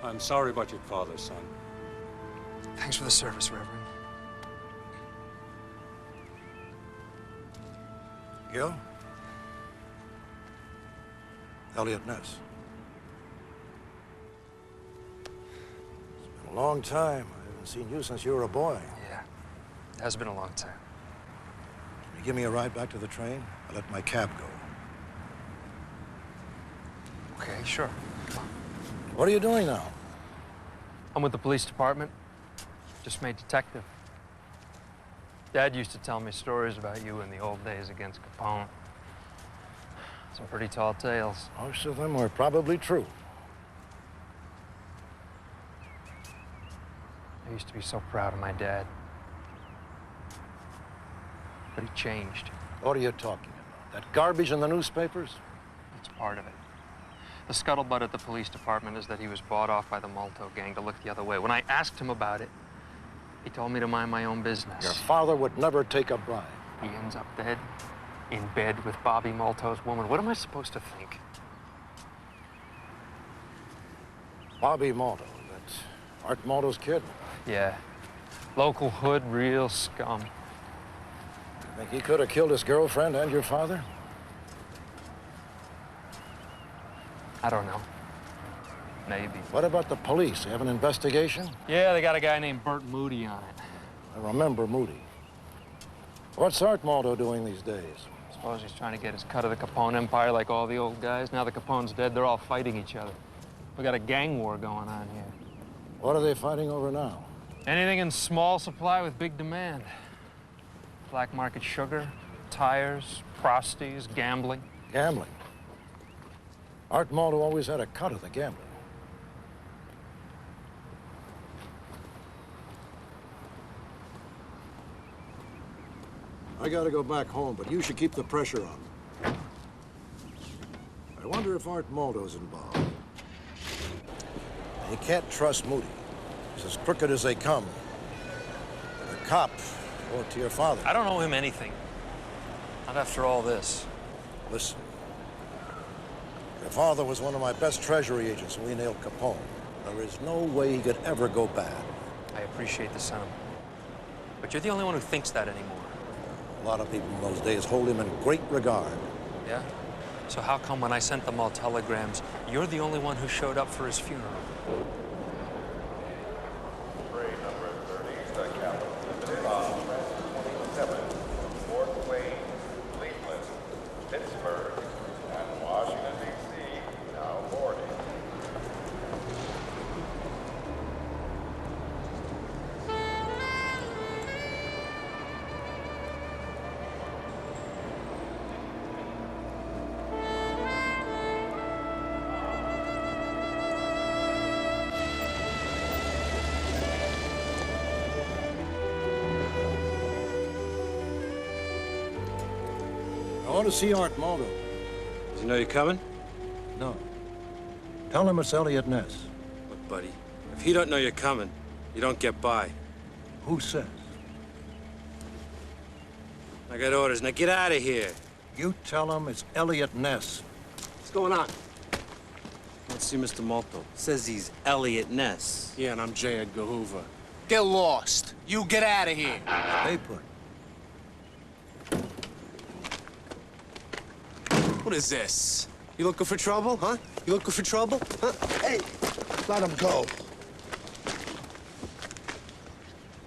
I'm sorry about your father, son. Thanks for the service, Reverend. Gil? Eliot Ness. It's been a long time. I haven't seen you since you were a boy. Yeah, it has been a long time. Can you give me a ride back to the train? I let my cab go. Okay, sure. What are you doing now? I'm with the police department. Just made detective. Dad used to tell me stories about you in the old days against Capone. Some pretty tall tales. Most of them were probably true. I used to be so proud of my dad. But he changed. What are you talking about? That garbage in the newspapers? That's part of it. The scuttlebutt at the police department is that he was bought off by the Malto gang to look the other way. When I asked him about it, he told me to mind my own business. Your father would never take a bribe. He ends up dead, in bed with Bobby Malto's woman. What am I supposed to think? Bobby Malto, that's Art Malto's kid. Yeah. Local hood, real scum. Think he could have killed his girlfriend and your father? I don't know. Maybe. What about the police? They have an investigation? Yeah, they got a guy named Bert Moody on it. I remember Moody. What's Art Malto doing these days? Suppose he's trying to get his cut of the Capone empire like all the old guys. Now the Capone's dead, they're all fighting each other. We got a gang war going on here. What are they fighting over now? Anything in small supply with big demand. Black market sugar, tires, prosties, gambling. Gambling. Art Malto always had a cut of the gambling. I gotta go back home, but you should keep the pressure on. I wonder if Art Malto's involved. You can't trust Moody. He's as crooked as they come. A cop, or to your father. I don't owe him anything. Not after all this. Listen. Your father was one of my best treasury agents when we nailed Capone. There is no way he could ever go bad. I appreciate the sentiment. But you're the only one who thinks that anymore. A lot of people in those days hold him in great regard. Yeah? So how come when I sent them all telegrams, you're the only one who showed up for his funeral? Train number 30, the Capitol Limited on Transit 27, Fort Wayne, Cleveland, Pittsburgh, and Washington, D.C. now boarding. I want to see Art Malto. Does he know you're coming? No. Tell him it's Eliot Ness. Look, buddy, if he don't know you're coming, you don't get by. Who says? I got orders. Now get out of here. You tell him it's Eliot Ness. What's going on? Let's see Mr. Malto. Says he's Eliot Ness. Yeah, and I'm J. Edgar Hoover. Get lost. You get out of here. Stay put. What is this? You looking for trouble, huh? You looking for trouble? Huh? Hey, let him go.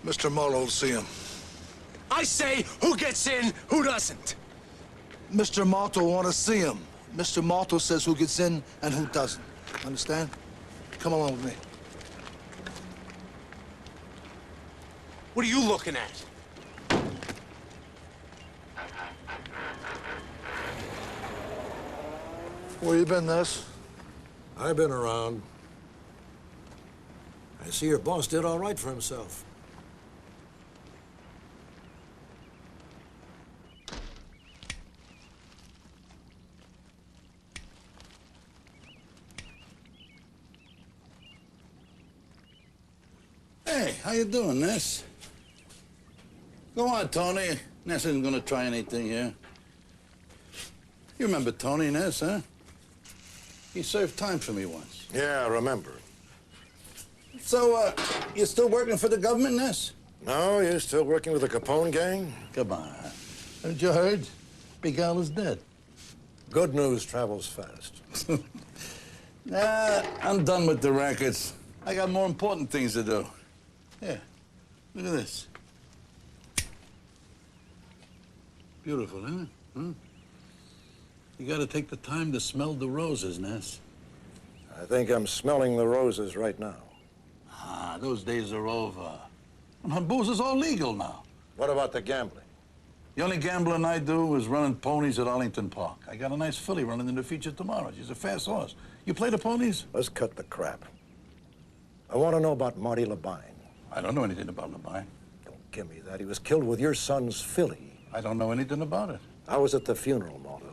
Mr. Malto will see him. I say, who gets in, who doesn't? Mr. Malto want to see him. Mr. Malto says who gets in and who doesn't. Understand? Come along with me. What are you looking at? Where you been, Ness? I've been around. I see your boss did all right for himself. Hey, how you doing, Ness? Go on, Tony. Ness isn't gonna try anything here. You remember Tony Ness, huh? He served time for me once. Yeah, I remember. So, you still working for the government, Ness? No, you're still working with the Capone gang? Come on. Haven't you heard? Big Al is dead. Good news travels fast. Nah, I'm done with the rackets. I got more important things to do. Here, look at this. Beautiful, isn't it? Hmm? You gotta take the time to smell the roses, Ness. I think I'm smelling the roses right now. Ah, those days are over. Booze is all legal now. What about the gambling? The only gambling I do is running ponies at Arlington Park. I got a nice filly running in the feature tomorrow. She's a fast horse. You play the ponies? Let's cut the crap. I want to know about Marty Labine. I don't know anything about Labine. Don't give me that. He was killed with your son's filly. I don't know anything about it. I was at the funeral, Malta.